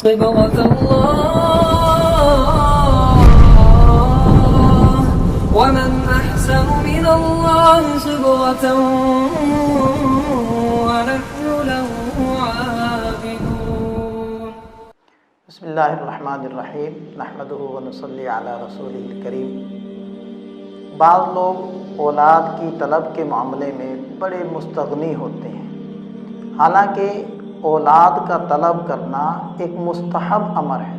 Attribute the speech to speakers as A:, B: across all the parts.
A: صبغة الله ومن أحسن من الله صبغة ونحن له عابدون.
B: بسم اللہ الرحمن الرحیم نحمدہ ونصلی علی رسولہ الکریم. بعض لوگ اولاد کی طلب کے معاملے میں بڑے مستغنی ہوتے ہیں، حالانکہ اولاد کا طلب کرنا ایک مستحب امر ہے،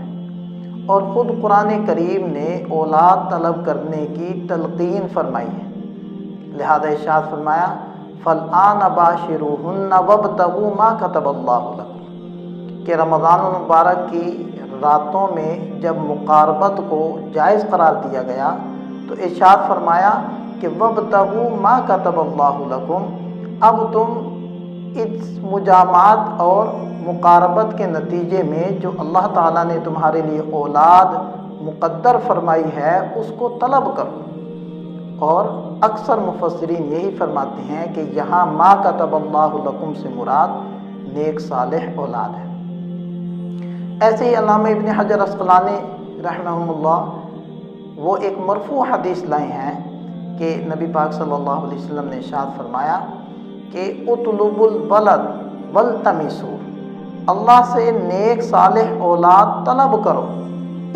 B: اور خود قرآن کریم نے اولاد طلب کرنے کی تلقین فرمائی ہے. لہذا ارشاد فرمایا فالآن باشروہن وابتغوا ما کتب اللہ لکم، کہ رمضان المبارک کی راتوں میں جب مقاربت کو جائز قرار دیا گیا تو ارشاد فرمایا کہ وابتغوا ما کتب اللہ لکم، اب تم اس مجامعات اور مقاربت کے نتیجے میں جو اللہ تعالیٰ نے تمہارے لیے اولاد مقدر فرمائی ہے اس کو طلب کرو. اور اکثر مفسرین یہی فرماتے ہیں کہ یہاں ما کتب اللہ لکم سے مراد نیک صالح اولاد ہے. ایسے ہی علامہ ابن حجر عسقلانی رحمہ اللہ وہ ایک مرفوع حدیث لائے ہیں کہ نبی پاک صلی اللہ علیہ وسلم نے ارشاد فرمایا کہ اطلب الولد والتمسوا، اللہ سے نیک صالح اولاد طلب کرو،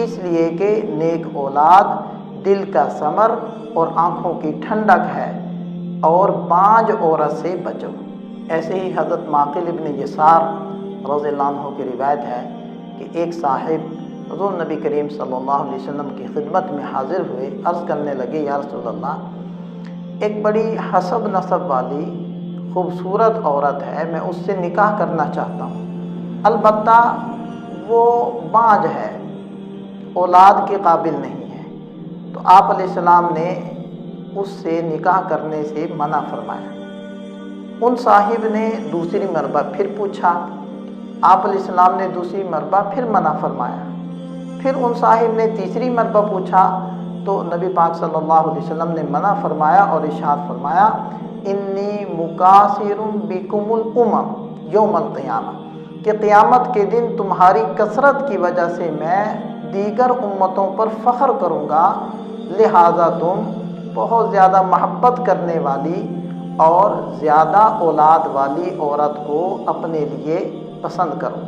B: اس لیے کہ نیک اولاد دل کا ثمر اور آنکھوں کی ٹھنڈک ہے، اور بانج عورت سے بچو. ایسے ہی حضرت معقل ابن یسار رضی اللہ عنہ کی روایت ہے کہ ایک صاحب حضور نبی کریم صلی اللہ علیہ وسلم کی خدمت میں حاضر ہوئے، عرض کرنے لگے یا رسول اللہ، ایک بڑی حسب نسب والی خوبصورت عورت ہے، میں اس سے نکاح کرنا چاہتا ہوں، البتہ وہ بانج ہے، اولاد کے قابل نہیں ہے. تو آپ علیہ السلام نے اس سے نکاح کرنے سے منع فرمایا. ان صاحب نے دوسری مرتبہ پھر پوچھا، آپ علیہ السلام نے دوسری مرتبہ پھر منع فرمایا. پھر ان صاحب نے تیسری مرتبہ پوچھا تو نبی پاک صلی اللہ علیہ وسلم نے منع فرمایا اور ارشاد فرمایا انی مکاثر بکم الامم یوم القیامہ، کہ قیامت کے دن تمہاری کثرت کی وجہ سے میں دیگر امتوں پر فخر کروں گا، لہذا تم بہت زیادہ محبت کرنے والی اور زیادہ اولاد والی عورت کو اپنے لیے پسند کرو.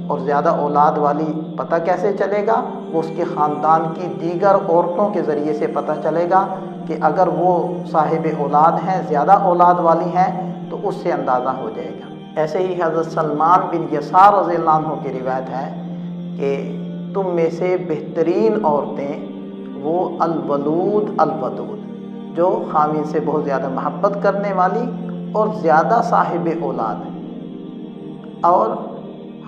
B: اور زیادہ اولاد والی پتہ کیسے چلے گا؟ وہ اس کے خاندان کی دیگر عورتوں کے ذریعے سے پتہ چلے گا کہ اگر وہ صاحب اولاد ہیں، زیادہ اولاد والی ہیں، تو اس سے اندازہ ہو جائے گا. ایسے ہی حضرت سلمان بن یسار رضی اللہ عنہ کی روایت ہے کہ تم میں سے بہترین عورتیں وہ الولود الودود، جو خاوند سے بہت زیادہ محبت کرنے والی اور زیادہ صاحب اولاد ہیں. اور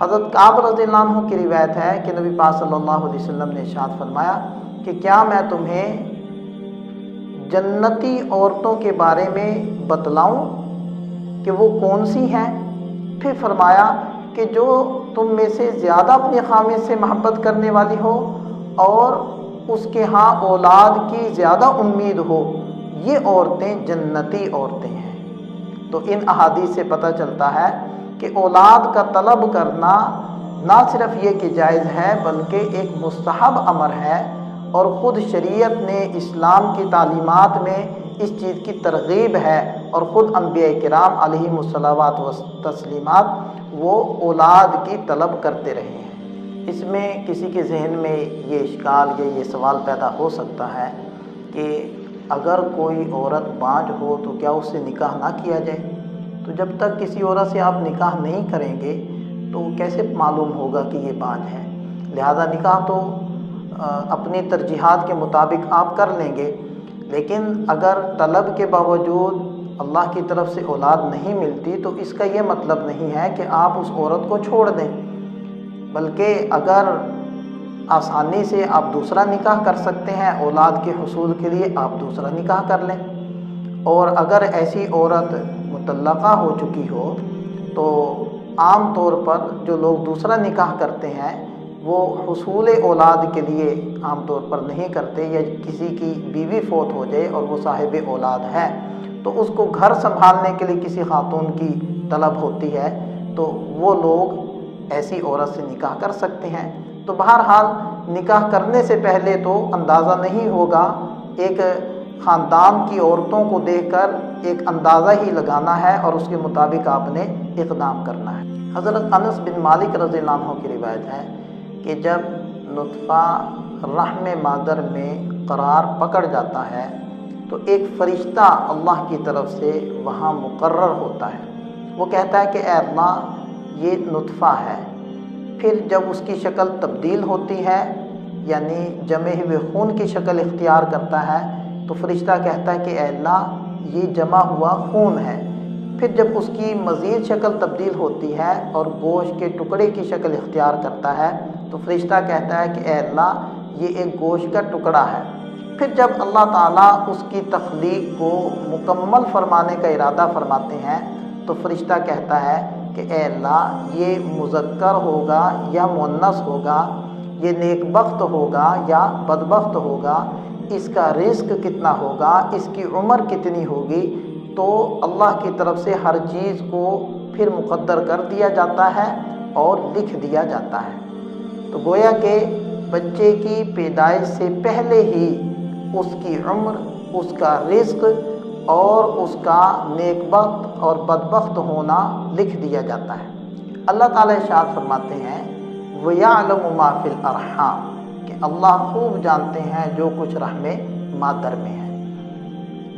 B: حضرت کعب رضی اللہ عنہ کی روایت ہے کہ نبی پاک صلی اللہ علیہ وسلم نے ارشاد فرمایا کہ کیا میں تمہیں جنتی عورتوں کے بارے میں بتلاؤں کہ وہ کون سی ہیں؟ پھر فرمایا کہ جو تم میں سے زیادہ اپنے خاوند سے محبت کرنے والی ہو اور اس کے ہاں اولاد کی زیادہ امید ہو، یہ عورتیں جنتی عورتیں ہیں. تو ان احادیث سے پتہ چلتا ہے کہ اولاد کا طلب کرنا نہ صرف یہ کہ جائز ہے بلکہ ایک مستحب امر ہے، اور خود شریعت نے اسلام کی تعلیمات میں اس چیز کی ترغیب ہے، اور خود انبیاء کرام علیہم الصلوات و تسلیمات وہ اولاد کی طلب کرتے رہے ہیں. اس میں کسی کے ذہن میں یہ اشکال یا یہ سوال پیدا ہو سکتا ہے کہ اگر کوئی عورت بانج ہو تو کیا اس سے نکاح نہ کیا جائے؟ تو جب تک کسی عورت سے آپ نکاح نہیں کریں گے تو کیسے معلوم ہوگا کہ یہ بانج ہے؟ لہذا نکاح تو اپنی ترجیحات کے مطابق آپ کر لیں گے، لیکن اگر طلب کے باوجود اللہ کی طرف سے اولاد نہیں ملتی تو اس کا یہ مطلب نہیں ہے کہ آپ اس عورت کو چھوڑ دیں، بلکہ اگر آسانی سے آپ دوسرا نکاح کر سکتے ہیں اولاد کے حصول کے لیے، آپ دوسرا نکاح کر لیں. اور اگر ایسی عورت مطلقہ ہو چکی ہو تو عام طور پر جو لوگ دوسرا نکاح کرتے ہیں وہ حصول اولاد کے لیے عام طور پر نہیں کرتے، یا کسی کی بیوی فوت ہو جائے اور وہ صاحب اولاد ہے تو اس کو گھر سنبھالنے کے لیے کسی خاتون کی طلب ہوتی ہے، تو وہ لوگ ایسی عورت سے نکاح کر سکتے ہیں۔ تو بہرحال نکاح کرنے سے پہلے تو اندازہ نہیں ہوگا، ایک خاندان کی عورتوں کو دیکھ کر ایک اندازہ ہی لگانا ہے اور اس کے مطابق آپ نے اقدام کرنا ہے۔ حضرت انس بن مالک رضی اللہ عنہ کی روایت ہے کہ جب نطفہ رحم مادر میں قرار پکڑ جاتا ہے تو ایک فرشتہ اللہ کی طرف سے وہاں مقرر ہوتا ہے۔ وہ کہتا ہے کہ اے اللہ یہ نطفہ ہے۔ پھر جب اس کی شکل تبدیل ہوتی ہے، یعنی جمے ہوئے خون کی شکل اختیار کرتا ہے، تو فرشتہ کہتا ہے کہ اے اللہ یہ جمع ہوا خون ہے۔ پھر جب اس کی مزید شکل تبدیل ہوتی ہے اور گوشت کے ٹکڑے کی شکل اختیار کرتا ہے تو فرشتہ کہتا ہے کہ اے اللہ یہ ایک گوشت کا ٹکڑا ہے۔ پھر جب اللہ تعالیٰ اس کی تخلیق کو مکمل فرمانے کا ارادہ فرماتے ہیں تو فرشتہ کہتا ہے کہ اے اللہ یہ مذکر ہوگا یا مؤنث ہوگا، یہ نیک بخت ہوگا یا بدبخت ہوگا، اس کا رزق کتنا ہوگا، اس کی عمر کتنی ہوگی۔ تو اللہ کی طرف سے ہر چیز کو پھر مقدر کر دیا جاتا ہے اور لکھ دیا جاتا ہے۔ تو گویا کہ بچے کی پیدائش سے پہلے ہی اس کی عمر، اس کا رزق اور اس کا نیک بخت اور بدبخت ہونا لکھ دیا جاتا ہے۔ اللہ تعالیٰ ارشاد فرماتے ہیں وَيَعْلَمُ مَا فِي الْأَرْحَامِ کہ اللہ خوب جانتے ہیں جو کچھ رحم مادر میں ہے۔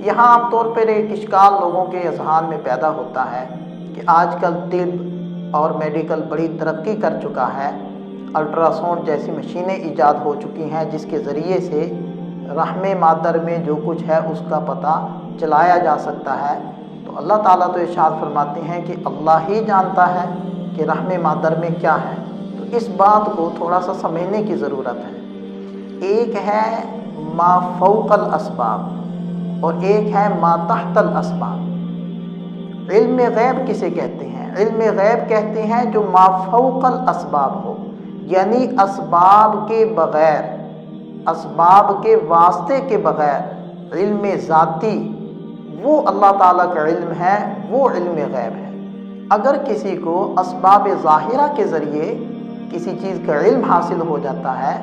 B: یہاں عام طور پر ایک اشکال لوگوں کے اذہان میں پیدا ہوتا ہے کہ آج کل طب اور میڈیکل بڑی ترقی کر چکا ہے، الٹراساؤنڈ جیسی مشینیں ایجاد ہو چکی ہیں جس کے ذریعے سے رحم مادر میں جو کچھ ہے اس کا پتہ چلایا جا سکتا ہے۔ تو اللہ تعالیٰ تو ارشاد فرماتے ہیں کہ اللہ ہی جانتا ہے کہ رحم مادر میں کیا ہے۔ تو اس بات کو تھوڑا سا سمجھنے کی ضرورت ہے۔ ایک ہے ما فوق الاسباب اور ایک ہے ما تحت الاسباب۔ علم غیب کسے کہتے ہیں؟ علم غیب کہتے ہیں جو ما فوق الاسباب ہو، یعنی اسباب کے بغیر، اسباب کے واسطے کے بغیر علم ذاتی، وہ اللہ تعالیٰ کا علم ہے، وہ علم غیب ہے۔ اگر کسی کو اسباب ظاہرہ کے ذریعے کسی چیز کا علم حاصل ہو جاتا ہے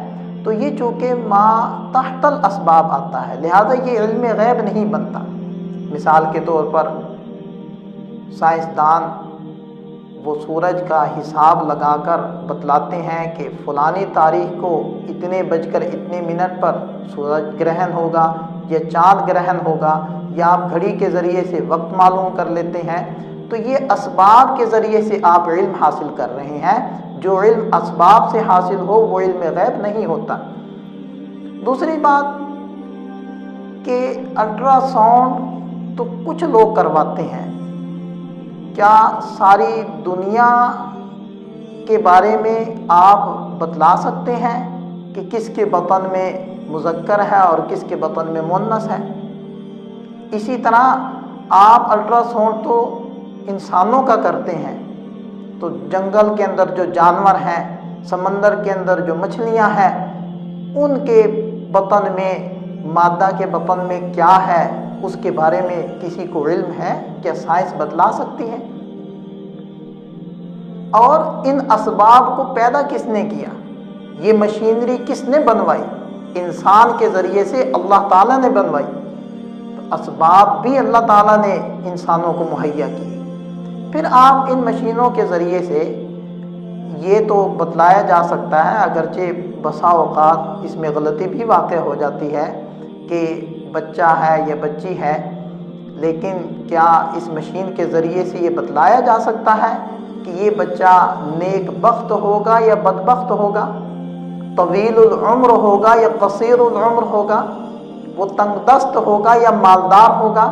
B: تو یہ چونکہ ما تحت الاسباب آتا ہے، لہذا یہ علم غیب نہیں بنتا۔ مثال کے طور پر سائنسدان وہ سورج کا حساب لگا کر بتلاتے ہیں کہ فلانی تاریخ کو اتنے بج کر اتنے منٹ پر سورج گرہن ہوگا یا چاند گرہن ہوگا، یا آپ گھڑی کے ذریعے سے وقت معلوم کر لیتے ہیں۔ تو یہ اسباب کے ذریعے سے آپ علم حاصل کر رہے ہیں۔ جو علم اسباب سے حاصل ہو وہ علم غیب نہیں ہوتا۔ دوسری بات کہ الٹراساؤنڈ تو کچھ لوگ کرواتے ہیں، کیا ساری دنیا کے بارے میں آپ بتلا سکتے ہیں کہ کس کے بطن میں مذکر ہے اور کس کے بطن میں مؤنث ہے؟ اسی طرح آپ الٹراساؤنڈ تو انسانوں کا کرتے ہیں، تو جنگل کے اندر جو جانور ہیں، سمندر کے اندر جو مچھلیاں ہیں، ان کے بطن میں، مادہ کے بطن میں کیا ہے اس کے بارے میں کسی کو علم ہے؟ کیا سائنس بتلا سکتی ہے؟ اور ان اسباب کو پیدا کس نے کیا؟ یہ مشینری کس نے بنوائی؟ انسان کے ذریعے سے اللہ تعالیٰ نے بنوائی۔ تو اسباب بھی اللہ تعالیٰ نے انسانوں کو مہیا کی۔ پھر آپ ان مشینوں کے ذریعے سے یہ تو بتلایا جا سکتا ہے، اگرچہ بسا اوقات اس میں غلطی بھی واقع ہو جاتی ہے کہ بچہ ہے یا بچی ہے، لیکن کیا اس مشین کے ذریعے سے یہ بتلایا جا سکتا ہے کہ یہ بچہ نیک بخت ہوگا یا بدبخت ہوگا، طویل العمر ہوگا یا قصیر العمر ہوگا، وہ تنگ دست ہوگا یا مالدار ہوگا،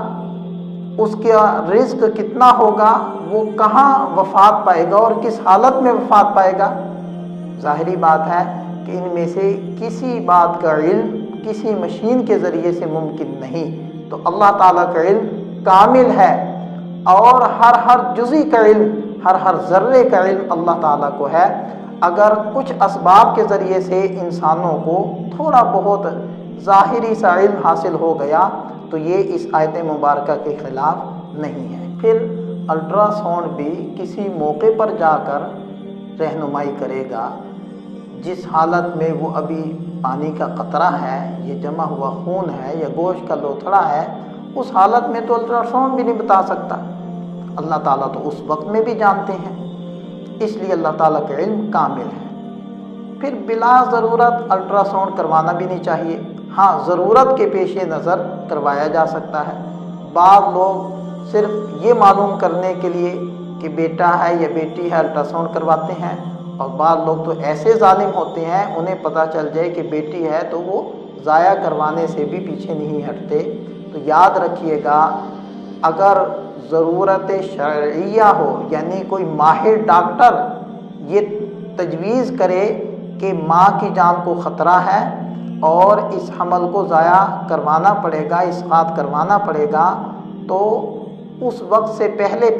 B: اس کا رزق کتنا ہوگا، وہ کہاں وفات پائے گا اور کس حالت میں وفات پائے گا؟ ظاہری بات ہے کہ ان میں سے کسی بات کا علم کسی مشین کے ذریعے سے ممکن نہیں۔ تو اللہ تعالیٰ کا علم کامل ہے اور ہر جزئی کا علم، ہر ذرے کا علم اللہ تعالیٰ کو ہے۔ اگر کچھ اسباب کے ذریعے سے انسانوں کو تھوڑا بہت ظاہری سا علم حاصل ہو گیا تو یہ اس آیت مبارکہ کے خلاف نہیں ہے۔ پھر الٹراساؤنڈ بھی کسی موقع پر جا کر رہنمائی کرے گا، جس حالت میں وہ ابھی پانی کا قطرہ ہے، یہ جمع ہوا خون ہے یا گوشت کا لوتھڑا ہے، اس حالت میں تو الٹرا ساؤنڈ بھی نہیں بتا سکتا۔ اللہ تعالیٰ تو اس وقت میں بھی جانتے ہیں، اس لیے اللہ تعالیٰ کا علم کامل ہے۔ پھر بلا ضرورت الٹرا ساؤنڈ کروانا بھی نہیں چاہیے۔ ہاں، ضرورت کے پیش نظر کروایا جا سکتا ہے۔ بعض لوگ صرف یہ معلوم کرنے کے لیے کہ بیٹا ہے یا بیٹی ہے الٹرا ساؤنڈ کرواتے ہیں، اور بعض لوگ تو ایسے ظالم ہوتے ہیں، انہیں پتہ چل جائے کہ بیٹی ہے تو وہ ضائع کروانے سے بھی پیچھے نہیں ہٹتے۔ تو یاد رکھیے گا، اگر ضرورت شرعیہ ہو، یعنی کوئی ماہر ڈاکٹر یہ تجویز کرے کہ ماں کی جان کو خطرہ ہے اور اس حمل کو ضائع کروانا پڑے گا، اسقاط کروانا پڑے گا، تو اس وقت سے پہلے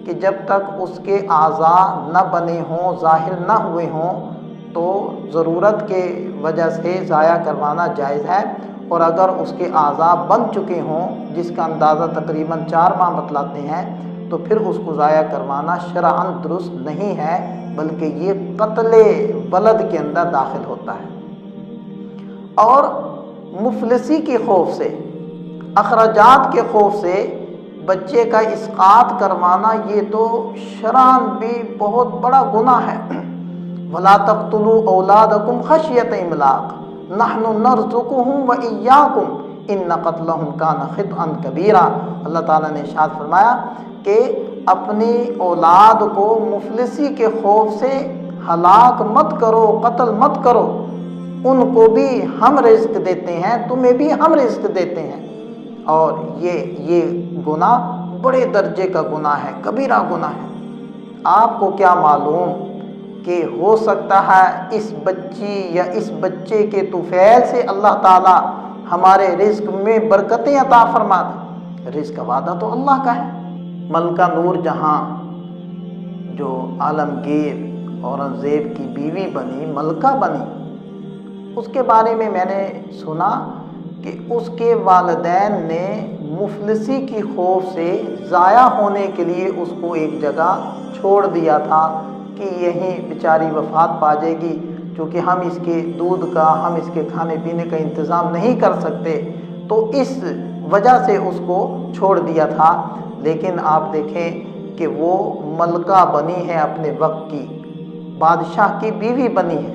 B: کہ جب تک اس کے اعضاء نہ بنے ہوں، ظاہر نہ ہوئے ہوں، تو ضرورت کے وجہ سے ضائع کروانا جائز ہے۔ اور اگر اس کے اعضاء بن چکے ہوں، جس کا اندازہ تقریباً 4 ماہ بتلاتے ہیں، تو پھر اس کو ضائع کروانا شرعاً درست نہیں ہے، بلکہ یہ قتل ولد کے اندر داخل ہوتا ہے۔ اور مفلسی کے خوف سے، اخراجات کے خوف سے بچے کا اسقاط کروانا یہ تو شرعاً بھی بہت بڑا گناہ ہے۔ وَلَا تَقْتُلُوا أَوْلَادَكُمْ خَشْيَةَ إِمْلَاقٍ نَحْنُ نَرْزُقُهُمْ وَإِيَّاكُمْ إِنَّ قَتْلَهُمْ كَانَ خِطْئًا كَبِيرًا۔ اللہ تعالیٰ نے ارشاد فرمایا کہ اپنی اولاد کو مفلسی کے خوف سے ہلاک مت کرو، قتل مت کرو، ان کو بھی ہم رزق دیتے ہیں، تمہیں بھی ہم رزق دیتے ہیں۔ اور یہ گناہ بڑے درجے کا گناہ ہے، کبیرہ گناہ ہے۔ آپ کو کیا معلوم کہ ہو سکتا ہے اس بچی یا اس بچے کے طفیل سے اللہ تعالیٰ ہمارے رزق میں برکتیں عطا فرما دے۔ رزق کا وعدہ تو اللہ کا ہے۔ ملکہ نور جہاں جو عالمگیر اورنگزیب کی بیوی بنی، ملکہ بنی، اس کے بارے میں نے سنا کہ اس کے والدین نے مفلسی کی خوف سے ضائع ہونے کے لیے اس کو ایک جگہ چھوڑ دیا تھا کہ یہیں بیچاری وفات پا جائے گی، چونکہ ہم اس کے دودھ کا، ہم اس کے کھانے پینے کا انتظام نہیں کر سکتے، تو اس وجہ سے اس کو چھوڑ دیا تھا۔ لیکن آپ دیکھیں کہ وہ ملکہ بنی ہے، اپنے وقت کی بادشاہ کی بیوی بنی ہے،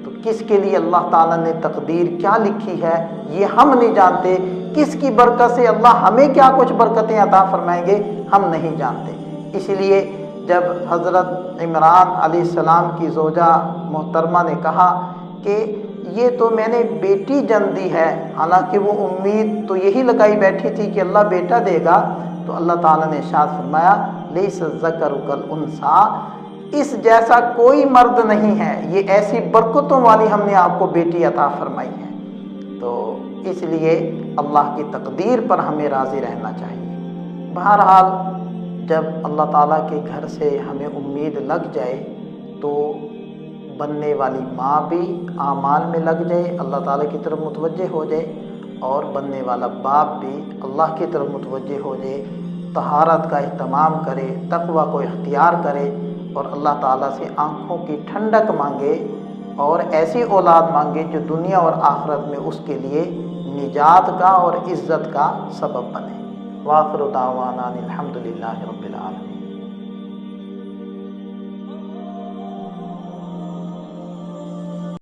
B: تو کس کے لیے اللہ تعالیٰ نے تقدیر کیا لکھی ہے یہ ہم نہیں جانتے۔ کس کی برکت سے اللہ ہمیں کیا کچھ برکتیں عطا فرمائیں گے ہم نہیں جانتے۔ اس لیے جب حضرت عمران علیہ السلام کی زوجہ محترمہ نے کہا کہ یہ تو میں نے بیٹی جن دی ہے، حالانکہ وہ امید تو یہی لگائی بیٹھی تھی کہ اللہ بیٹا دے گا، تو اللہ تعالیٰ نے ارشاد فرمایا لیس الذکر کالانثیٰ، اس جیسا کوئی مرد نہیں ہے، یہ ایسی برکتوں والی ہم نے آپ کو بیٹی عطا فرمائی ہے۔ تو اس لیے اللہ کی تقدیر پر ہمیں راضی رہنا چاہیے۔ بہرحال جب اللہ تعالیٰ کے گھر سے ہمیں امید لگ جائے تو بننے والی ماں بھی اعمال میں لگ جائے، اللہ تعالیٰ کی طرف متوجہ ہو جائے، اور بننے والا باپ بھی اللہ کی طرف متوجہ ہو جائے، طہارت کا اہتمام کرے، تقوی کو اختیار کرے، اور اللہ تعالیٰ سے آنکھوں کی ٹھنڈک مانگے، اور ایسی اولاد مانگے جو دنیا اور آخرت میں اس کے لیے نجات کا اور عزت کا سبب بنے۔ وآخر دعوانا الحمد للہ رب العالمین۔